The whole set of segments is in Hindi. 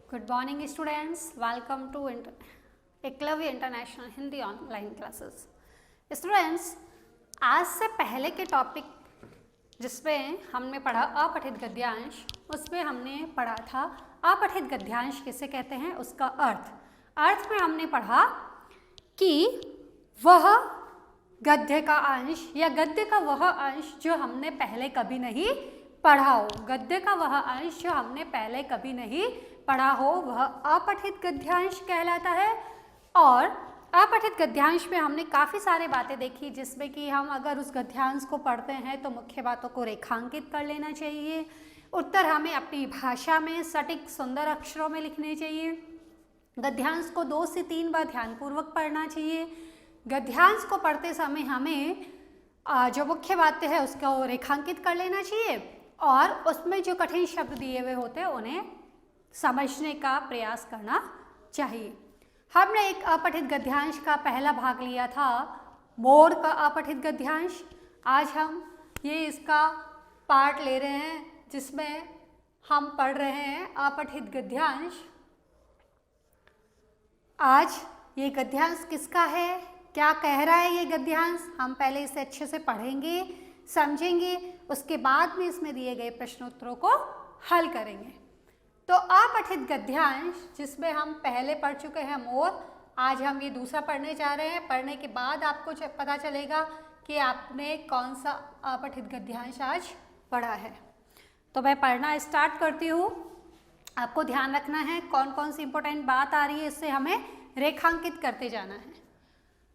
Good morning students, welcome to Eklavya international Hindi online classes. Students, आज से पहले के टॉपिक जिसमें हमने पढ़ा अपठित गद्यांश, उसमें हमने पढ़ा था अपठित गद्यांश किसे कहते हैं, उसका अर्थ में हमने पढ़ा कि वह गद्य का अंश या गद्य का वह अंश जो हमने पहले कभी नहीं पढ़ा हो, गद्य का वह अंश जो हमने पहले कभी नहीं पढ़ा हो वह अपठित गद्यांश कहलाता है। और अपठित गद्यांश में हमने काफ़ी सारे बातें देखी, जिसमें कि हम अगर उस गद्यांश को पढ़ते हैं तो मुख्य बातों को रेखांकित कर लेना चाहिए, उत्तर हमें अपनी भाषा में सटीक सुंदर अक्षरों में लिखने चाहिए, गद्यांश को 2 से 3 बार ध्यानपूर्वक पढ़ना चाहिए, गद्यांश को पढ़ते समय हमें जो मुख्य बातें हैं उसको रेखांकित कर लेना चाहिए और उसमें जो कठिन शब्द दिए हुए होते हैं उन्हें समझने का प्रयास करना चाहिए। हमने एक अपठित गद्यांश का पहला भाग लिया था, मोर का अपठित गद्यांश। आज हम ये इसका पार्ट ले रहे हैं जिसमें हम पढ़ रहे हैं अपठित गद्यांश। आज ये गद्यांश किसका है, क्या कह रहा है ये गद्यांश, हम पहले इसे अच्छे से पढ़ेंगे, समझेंगे, उसके बाद में इसमें दिए गए प्रश्नोत्तरों को हल करेंगे। तो अपठित गद्यांश जिसमें हम पहले पढ़ चुके हैं मोर, आज हम ये दूसरा पढ़ने जा रहे हैं। पढ़ने के बाद आपको पता चलेगा कि आपने कौन सा अपठित गद्यांश आज पढ़ा है। तो मैं पढ़ना स्टार्ट करती हूँ। आपको ध्यान रखना है कौन कौन सी इंपॉर्टेंट बात आ रही है, इससे हमें रेखांकित करते जाना है।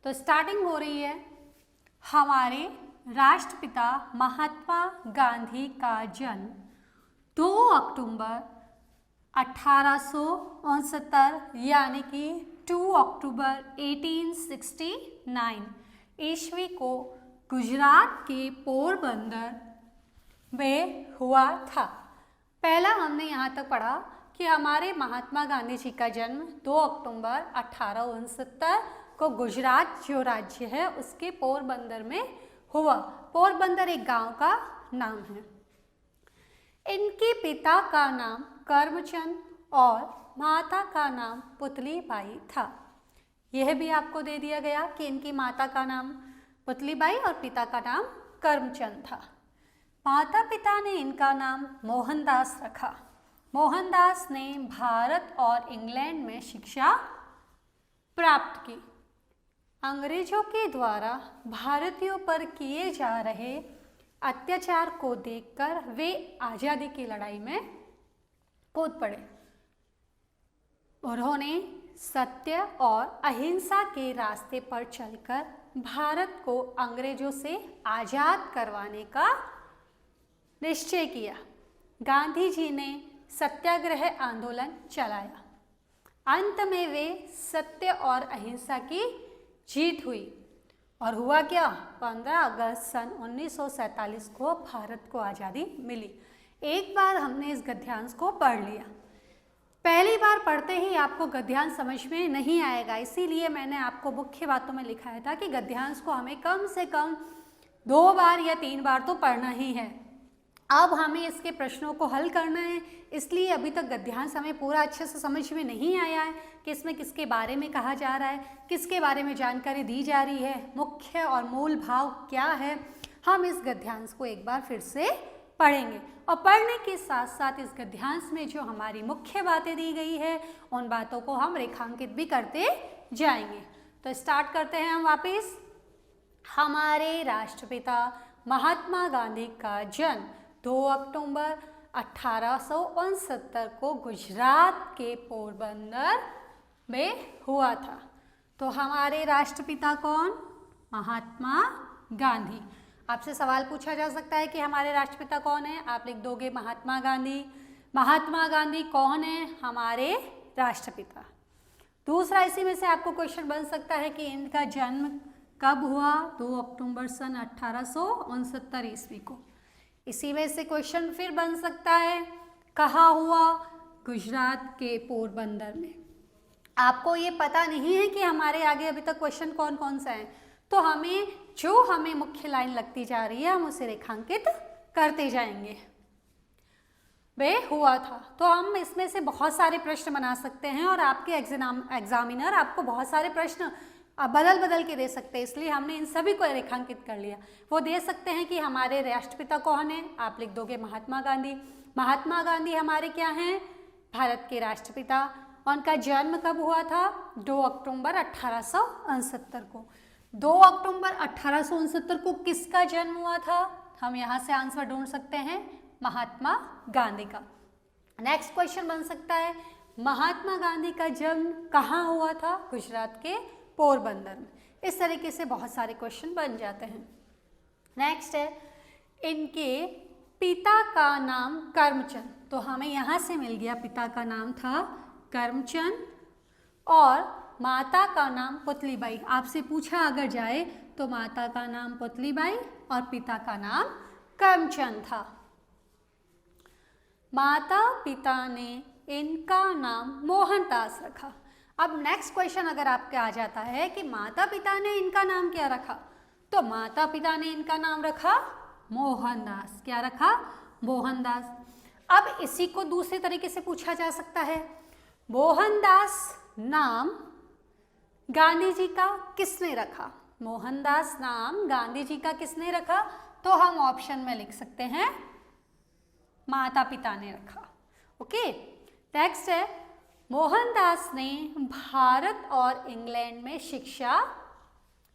तो स्टार्टिंग हो रही है, हमारे राष्ट्रपिता महात्मा गांधी का जन्म 2 अक्टूबर 1869 यानी कि 2 अक्टूबर 1869 ईस्वी को गुजरात के पोरबंदर में हुआ था। पहला हमने यहाँ तक पढ़ा कि हमारे महात्मा गांधी जी का जन्म 2 अक्टूबर 1869 को गुजरात जो राज्य है उसके पोरबंदर में हुआ। पोरबंदर एक गांव का नाम है। इनके पिता का नाम करमचंद और माता का पुतली पुतलीबाई था। यह भी आपको दे दिया गया कि इनकी माता का नाम पुतलीबाई और पिता का नाम करमचंद था। माता पिता ने इनका नाम मोहनदास रखा। मोहनदास ने भारत और इंग्लैंड में शिक्षा प्राप्त की। अंग्रेजों के द्वारा भारतीयों पर किए जा रहे अत्याचार को देखकर वे आज़ादी की लड़ाई में कूद पड़े। उन्होंने सत्य और अहिंसा के रास्ते पर चलकर भारत को अंग्रेजों से आज़ाद करवाने का निश्चय किया। गांधी जी ने सत्याग्रह आंदोलन चलाया। अंत में वे सत्य और अहिंसा की जीत हुई और हुआ क्या, 15 अगस्त सन 1947 को भारत को आज़ादी मिली। एक बार हमने इस गद्यांश को पढ़ लिया। पहली बार पढ़ते ही आपको गद्यांश समझ में नहीं आएगा, इसीलिए मैंने आपको मुख्य बातों में लिखाया था कि गद्यांश को हमें कम से कम 2 बार या 3 बार तो पढ़ना ही है। अब हमें इसके प्रश्नों को हल करना है, इसलिए अभी तक गद्यांश हमें पूरा अच्छे से समझ में नहीं आया है कि इसमें किसके बारे में कहा जा रहा है, किसके बारे में जानकारी दी जा रही है, मुख्य और मूल भाव क्या है। हम इस गद्यांश को एक बार फिर से पढ़ेंगे और पढ़ने के साथ साथ इस गद्यांश में जो हमारी मुख्य बातें दी गई है उन बातों को हम रेखांकित भी करते जाएंगे। तो स्टार्ट करते हैं हम वापस। हमारे राष्ट्रपिता महात्मा गांधी का जन्म 2 अक्टूबर 1869 को गुजरात के पोरबंदर में हुआ था। तो हमारे राष्ट्रपिता कौन, महात्मा गांधी। आपसे सवाल पूछा जा सकता है कि हमारे राष्ट्रपिता कौन है, आप लिख दोगे महात्मा गांधी। महात्मा गांधी कौन है, हमारे राष्ट्रपिता। दूसरा, इसी में से आपको क्वेश्चन बन सकता है कि इनका जन्म कब हुआ, 2 अक्टूबर सन 1869 ईस्वी को। इसी में से क्वेश्चन फिर बन सकता है, कहाँ हुआ, गुजरात के पोरबंदर में। आपको ये पता नहीं है कि हमारे आगे अभी तक क्वेश्चन कौन कौन सा है, तो हमें मुख्य लाइन लगती जा रही है हम उसे रेखांकित करते जाएंगे। में हुआ था। तो हम इसमें से बहुत सारे प्रश्न बना सकते हैं और आपके एग्जामिनर आपको बहुत सारे प्रश्न बदल बदल के दे सकते हैं, इसलिए हमने इन सभी को रेखांकित कर लिया। वो दे सकते हैं कि हमारे राष्ट्रपिता कौन है, आप लिख दोगे महात्मा गांधी। महात्मा गांधी हमारे क्या हैं, भारत के राष्ट्रपिता। उनका जन्म कब हुआ था, 2 अक्टूबर 1869 को। 2 अक्टूबर 1869 को किसका जन्म हुआ था, हम यहाँ से आंसर ढूंढ सकते हैं, महात्मा गांधी का। नेक्स्ट क्वेश्चन बन सकता है, महात्मा गांधी का जन्म कहाँ हुआ था, गुजरात के पोरबंदर में। इस तरीके से बहुत सारे क्वेश्चन बन जाते हैं। नेक्स्ट है, इनके पिता का नाम करमचंद। तो हमें यहाँ से मिल गया, पिता का नाम था करमचंद और माता का नाम पुतलीबाई। आपसे पूछा अगर जाए तो माता का नाम पुतलीबाई और पिता का नाम करमचंद था। माता पिता ने इनका नाम मोहनदास रखा। अब नेक्स्ट क्वेश्चन अगर आपके आ जाता है कि माता पिता ने इनका नाम क्या रखा, तो माता पिता ने इनका नाम रखा मोहनदास। क्या रखा, मोहनदास। अब इसी को दूसरे तरीके से पूछा जा सकता है, मोहनदास नाम गांधी जी का किसने रखा, मोहनदास नाम गांधी जी का किसने रखा, तो हम ऑप्शन में लिख सकते हैं माता पिता ने रखा। ओके, नेक्स्ट है, मोहनदास ने भारत और इंग्लैंड में शिक्षा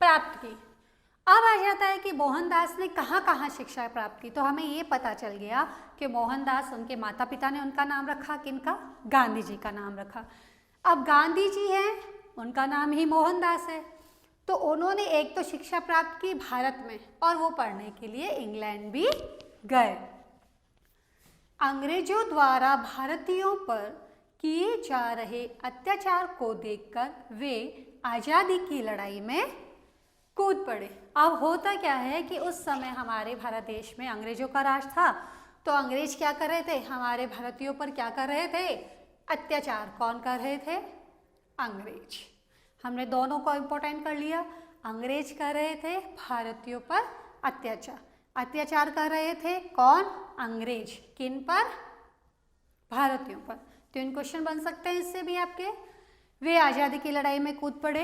प्राप्त की। अब आ जाता है कि मोहनदास ने कहाँ कहाँ शिक्षा प्राप्त की, तो हमें ये पता चल गया कि मोहनदास, उनके माता पिता ने उनका नाम रखा, किनका, गांधी जी का नाम रखा। अब गांधी जी हैं, उनका नाम ही मोहनदास है, तो उन्होंने एक तो शिक्षा प्राप्त की भारत में और वो पढ़ने के लिए इंग्लैंड भी गए। अंग्रेजों द्वारा भारतीयों पर किए जा रहे अत्याचार को देखकर वे आज़ादी की लड़ाई में कूद पड़े। अब होता क्या है कि उस समय हमारे भारत देश में अंग्रेजों का राज था, तो अंग्रेज क्या कर रहे थे, हमारे भारतीयों पर क्या कर रहे थे, अत्याचार। कौन कर रहे थे, अंग्रेज। हमने दोनों को इम्पोर्टेंट कर लिया। अंग्रेज कर रहे थे भारतीयों पर अत्याचार, अत्याचार कर रहे थे कौन, अंग्रेज। किन पर, भारतीयों पर। तो इन क्वेश्चन बन सकते हैं इससे भी आपके। वे आज़ादी की लड़ाई में कूद पड़े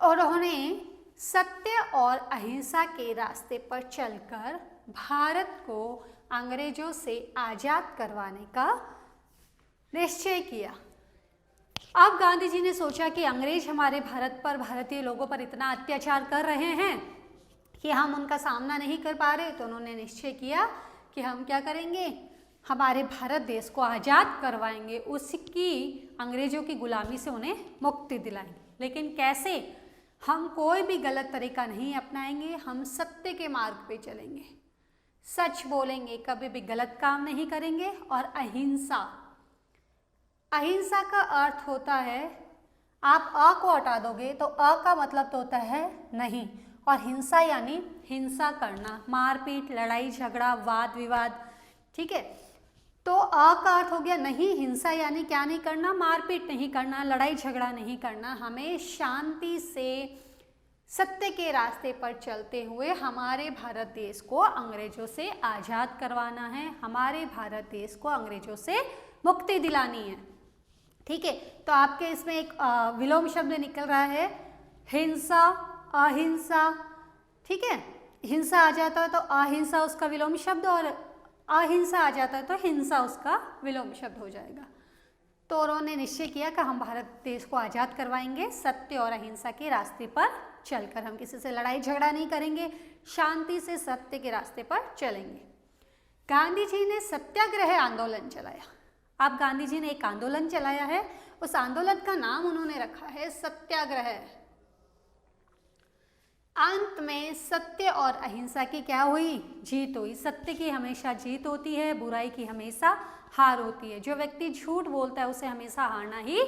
और उन्होंने सत्य और अहिंसा के रास्ते पर चलकर भारत को अंग्रेजों से आज़ाद करवाने का निश्चय किया। अब गांधी जी ने सोचा कि अंग्रेज हमारे भारत पर, भारतीय लोगों पर इतना अत्याचार कर रहे हैं कि हम उनका सामना नहीं कर पा रहे, तो उन्होंने निश्चय किया कि हम क्या करेंगे, हमारे भारत देश को आज़ाद करवाएंगे, उसकी अंग्रेजों की गुलामी से उन्हें मुक्ति दिलाएंगे। लेकिन कैसे, हम कोई भी गलत तरीका नहीं अपनाएंगे, हम सत्य के मार्ग पे चलेंगे, सच बोलेंगे, कभी भी गलत काम नहीं करेंगे। और अहिंसा, अहिंसा का अर्थ होता है, आप अ को हटा दोगे तो अ का मतलब तो होता है नहीं, और हिंसा यानी हिंसा करना, मारपीट, लड़ाई झगड़ा, वाद विवाद। ठीक है, तो अ का अर्थ हो गया नहीं, हिंसा यानी क्या नहीं करना, मारपीट नहीं करना, लड़ाई झगड़ा नहीं करना। हमें शांति से सत्य के रास्ते पर चलते हुए हमारे भारत देश को अंग्रेजों से आज़ाद करवाना है, हमारे भारत देश को अंग्रेजों से मुक्ति दिलानी है। ठीक है, तो आपके इसमें एक विलोम शब्द निकल रहा है, हिंसा, अहिंसा। ठीक है, हिंसा आ जाता है तो अहिंसा उसका विलोम शब्द, और अहिंसा आ जाता है तो हिंसा उसका विलोम शब्द हो जाएगा। तो उन्होंने निश्चय किया कि हम भारत देश को आज़ाद करवाएंगे, सत्य और अहिंसा के रास्ते पर चलकर। हम किसी से लड़ाई झगड़ा नहीं करेंगे, शांति से सत्य के रास्ते पर चलेंगे। गांधी जी ने सत्याग्रह आंदोलन चलाया। अब गांधी जी ने एक आंदोलन चलाया है, उस आंदोलन का नाम उन्होंने रखा है सत्याग्रह। अंत में सत्य और अहिंसा की क्या हुई, जीत हुई। सत्य की हमेशा जीत होती है, बुराई की हमेशा हार होती है। जो व्यक्ति झूठ बोलता है उसे हमेशा हारना ही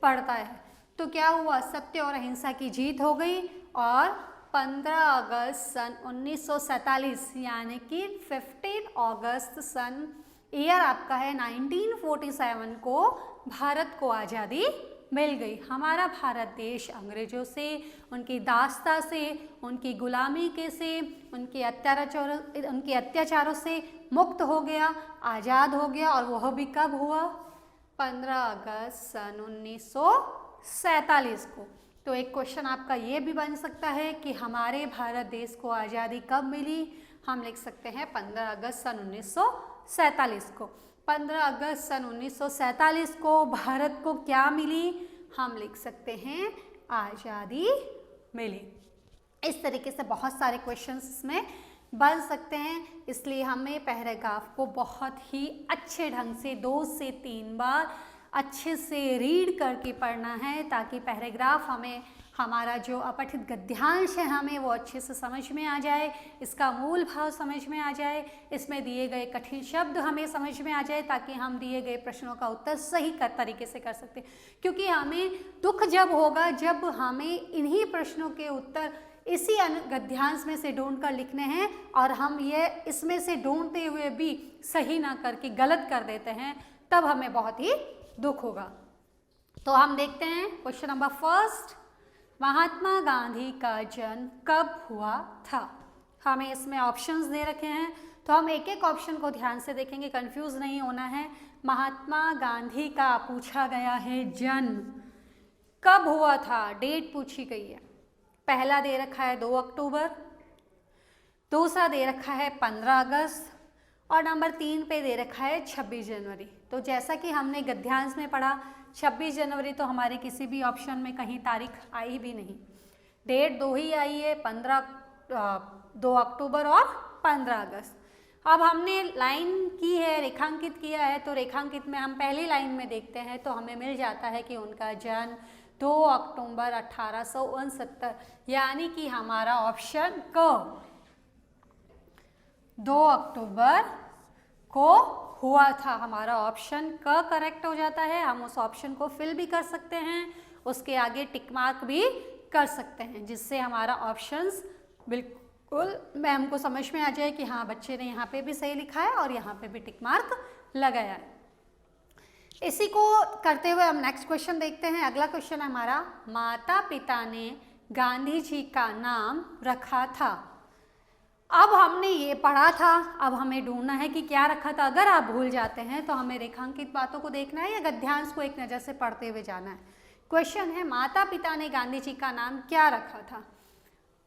पड़ता है। तो क्या हुआ, सत्य और अहिंसा की जीत हो गई और 15 अगस्त सन 1947 यानी कि 15 अगस्त सन ईयर आपका है 1947 को भारत को आज़ादी मिल गई। हमारा भारत देश अंग्रेजों से, उनकी दास्ता से, उनकी गुलामी के से, उनके अत्याचारों से मुक्त हो गया, आज़ाद हो गया। और वह भी कब हुआ? 15 अगस्त सन 1947 को। तो एक क्वेश्चन आपका ये भी बन सकता है कि हमारे भारत देश को आज़ादी कब मिली? हम लिख सकते हैं 15 अगस्त सन 1947 को। 15 अगस्त सन 1947 को भारत को क्या मिली? हम लिख सकते हैं आज़ादी मिली। इस तरीके से बहुत सारे क्वेश्चंस इसमें बन सकते हैं, इसलिए हमें पैराग्राफ को बहुत ही अच्छे ढंग से 2 से 3 बार अच्छे से रीड करके पढ़ना है, ताकि पैराग्राफ हमें, हमारा जो अपठित गद्यांश है हमें वो अच्छे से समझ में आ जाए, इसका मूल भाव समझ में आ जाए, इसमें दिए गए कठिन शब्द हमें समझ में आ जाए, ताकि हम दिए गए प्रश्नों का उत्तर सही तरीके से कर सकते हैं। क्योंकि हमें दुख जब होगा जब हमें इन्हीं प्रश्नों के उत्तर इसी गद्यांश में से ढूंढ कर लिखने हैं, और हम ये इसमें से ढूंढते हुए भी सही ना करके गलत कर देते हैं, तब हमें बहुत ही दुख होगा। तो हम देखते हैं question number first, Mahatma Gandhi का जन्म कब हुआ था? हमें इसमें ऑप्शंस दे रखे हैं, तो हम एक एक ऑप्शन को ध्यान से देखेंगे, कंफ्यूज नहीं होना है। महात्मा गांधी का पूछा गया है जन्म कब हुआ था, डेट पूछी गई है। पहला दे रखा है 2 अक्टूबर, दूसरा दे रखा है 15 अगस्त, और नंबर 3 पे दे रखा है 26 जनवरी। तो जैसा कि हमने गद्यांश में पढ़ा, 26 जनवरी तो हमारे किसी भी ऑप्शन में कहीं तारीख आई भी नहीं, डेट 2 ही आई है, 2 अक्टूबर और 15 अगस्त। अब हमने लाइन की है, रेखांकित किया है, तो रेखांकित में हम पहली लाइन में देखते हैं तो हमें मिल जाता है कि उनका जन्म 2 अक्टूबर 1869, यानी कि हमारा ऑप्शन क 2 अक्टूबर को हुआ था। हमारा ऑप्शन क करेक्ट हो जाता है। हम उस ऑप्शन को फिल भी कर सकते हैं, उसके आगे टिक मार्क भी कर सकते हैं, जिससे हमारा ऑप्शंस बिल्कुल मैम को समझ में आ जाए कि हाँ बच्चे ने यहाँ पे भी सही लिखा है और यहाँ पे भी टिक मार्क लगाया है। इसी को करते हुए हम नेक्स्ट क्वेश्चन देखते हैं। अगला क्वेश्चन हमारा, माता पिता ने गांधी जी का नाम रखा था। अब हमने ये पढ़ा था, अब हमें ढूंढना है कि क्या रखा था। अगर आप भूल जाते हैं तो हमें रेखांकित बातों को देखना है या गद्यांश को एक नज़र से पढ़ते हुए जाना है। क्वेश्चन है, माता पिता ने गांधी जी का नाम क्या रखा था?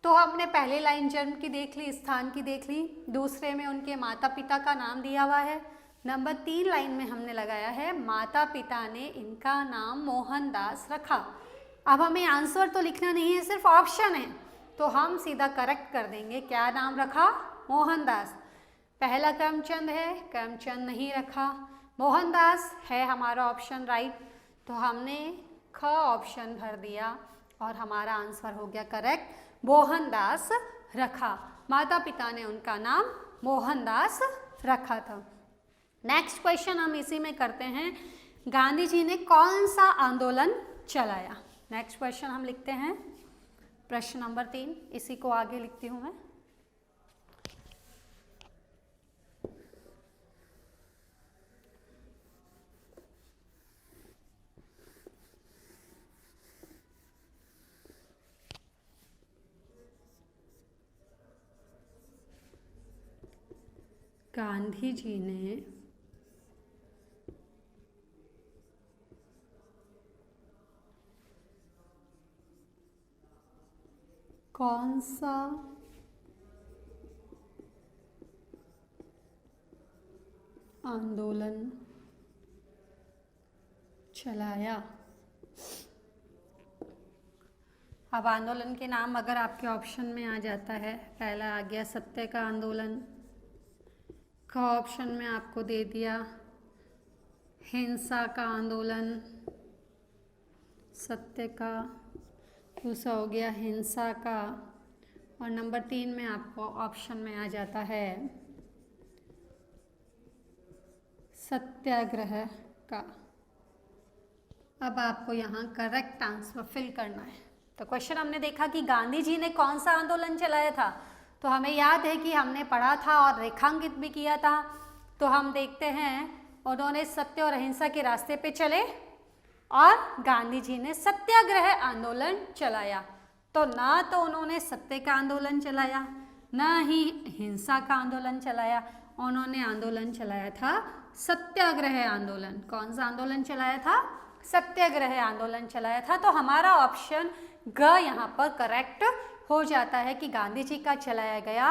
तो हमने पहले लाइन जन्म की देख ली, स्थान की देख ली, दूसरे में उनके माता पिता का नाम दिया हुआ है, नंबर 3 लाइन में हमने लगाया है माता पिता ने इनका नाम मोहनदास रखा। अब हमें आंसर तो लिखना नहीं है, सिर्फ ऑप्शन है, तो हम सीधा करेक्ट कर देंगे। क्या नाम रखा? मोहनदास। पहला करमचंद है, करमचंद नहीं रखा, मोहनदास है हमारा ऑप्शन राइट, तो हमने ख ऑप्शन भर दिया और हमारा आंसर हो गया करेक्ट, मोहनदास रखा। माता पिता ने उनका नाम मोहनदास रखा था। नेक्स्ट क्वेश्चन हम इसी में करते हैं, गांधी जी ने कौन सा आंदोलन चलाया? नेक्स्ट क्वेश्चन हम लिखते हैं प्रश्न नंबर 3, इसी को आगे लिखती हूँ मैं। गांधी जी ने कौन सा आंदोलन चलाया? अब आंदोलन के नाम अगर आपके ऑप्शन में आ जाता है, पहला आ गया सत्य का आंदोलन, क ऑप्शन में आपको दे दिया हिंसा का आंदोलन, सत्य का, दूसरा हो गया हिंसा का, और नंबर 3 में आपको ऑप्शन में आ जाता है सत्याग्रह का। अब आपको यहाँ करेक्ट आंसर फिल करना है। तो क्वेश्चन हमने देखा कि गांधी जी ने कौन सा आंदोलन चलाया था, तो हमें याद है कि हमने पढ़ा था और रेखांकित भी किया था। तो हम देखते हैं उन्होंने सत्य और अहिंसा के रास्ते पे चले और गांधी जी ने सत्याग्रह आंदोलन चलाया। तो ना तो उन्होंने सत्य का आंदोलन चलाया, ना ही हिंसा का आंदोलन चलाया, उन्होंने आंदोलन चलाया था सत्याग्रह आंदोलन। कौन सा आंदोलन चलाया था? सत्याग्रह आंदोलन चलाया था। तो हमारा ऑप्शन ग यहाँ पर करेक्ट हो जाता है कि गांधी जी का चलाया गया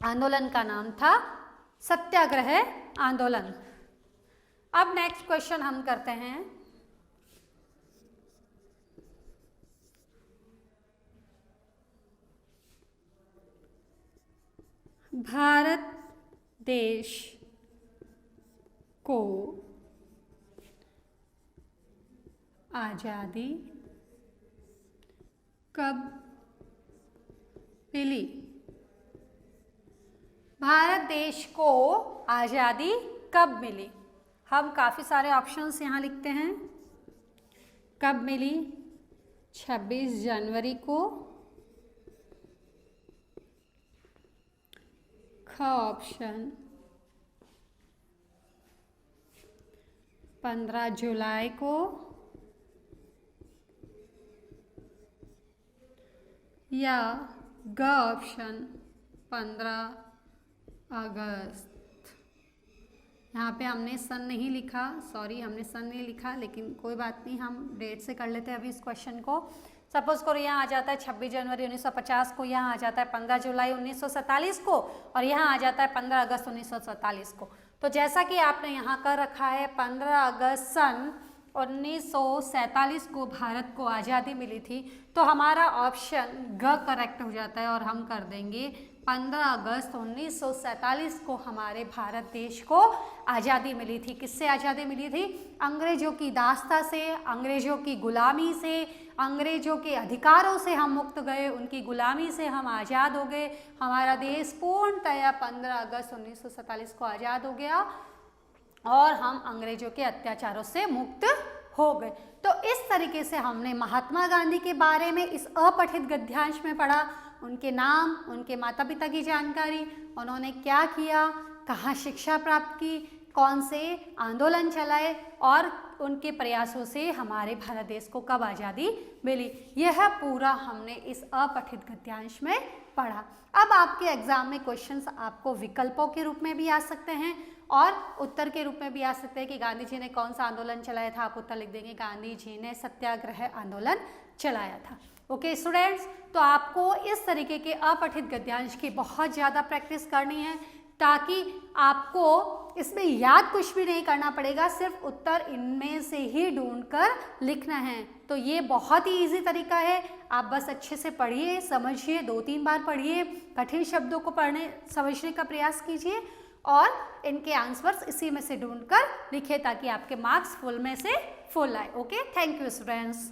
आंदोलन का नाम था सत्याग्रह आंदोलन। अब नेक्स्ट क्वेश्चन हम करते हैं। भारत देश को आज़ादी कब मिली? भारत देश को आज़ादी कब मिली? हम काफ़ी सारे ऑप्शंस यहाँ लिखते हैं। कब मिली? 26 जनवरी को, ख ऑप्शन 15 जुलाई को, या ग ऑप्शन 15 अगस्त। यहाँ पे हमने सन नहीं लिखा, सॉरी हमने सन नहीं लिखा, लेकिन कोई बात नहीं, हम डेट से कर लेते हैं अभी इस क्वेश्चन को। सपोज करो यहाँ आ जाता है 26 जनवरी 1950 को, यहाँ आ जाता है 15 जुलाई 1947 को, और यहाँ आ जाता है 15 अगस्त 1947 को। तो जैसा कि आपने यहाँ कर रखा है 15 अगस्त सन 1947 को भारत को आज़ादी मिली थी, तो हमारा ऑप्शन ग करेक्ट हो जाता है और हम कर देंगे 15 अगस्त 1947 को हमारे भारत देश को आज़ादी मिली थी। किससे आज़ादी मिली थी? अंग्रेजों की दास्ता से, अंग्रेजों की गुलामी से, अंग्रेजों के अधिकारों से हम मुक्त गए, उनकी गुलामी से हम आज़ाद हो गए। हमारा देश पूर्णतया 15 अगस्त 1947 को आज़ाद हो गया और हम अंग्रेजों के अत्याचारों से मुक्त हो गए। तो इस तरीके से हमने महात्मा गांधी के बारे में इस अपठित गद्यांश में पढ़ा। उनके नाम, उनके माता पिता की जानकारी, उन्होंने क्या किया, कहाँ शिक्षा प्राप्त की, कौन से आंदोलन चलाए और उनके प्रयासों से हमारे भारत देश को कब आज़ादी मिली, यह पूरा हमने इस अपठित गद्यांश में पढ़ा। अब आपके एग्जाम में क्वेश्चंस आपको विकल्पों के रूप में भी आ सकते हैं और उत्तर के रूप में भी आ सकते हैं कि गांधी जी ने कौन सा आंदोलन चलाया था। आप उत्तर लिख देंगे गांधी जी ने सत्याग्रह आंदोलन चलाया था। ओके स्टूडेंट्स, तो आपको इस तरीके के अपठित गद्यांश की बहुत ज़्यादा प्रैक्टिस करनी है ताकि आपको इसमें याद कुछ भी नहीं करना पड़ेगा, सिर्फ उत्तर इनमें से ही ढूंढकर लिखना है। तो ये बहुत ही इजी तरीका है, आप बस अच्छे से पढ़िए, समझिए, 2-3 बार पढ़िए, कठिन शब्दों को पढ़ने समझने का प्रयास कीजिए और इनके आंसर्स इसी में से ढूंढकर लिखिए ताकि आपके मार्क्स फुल में से फुल आए। Okay, thank you students.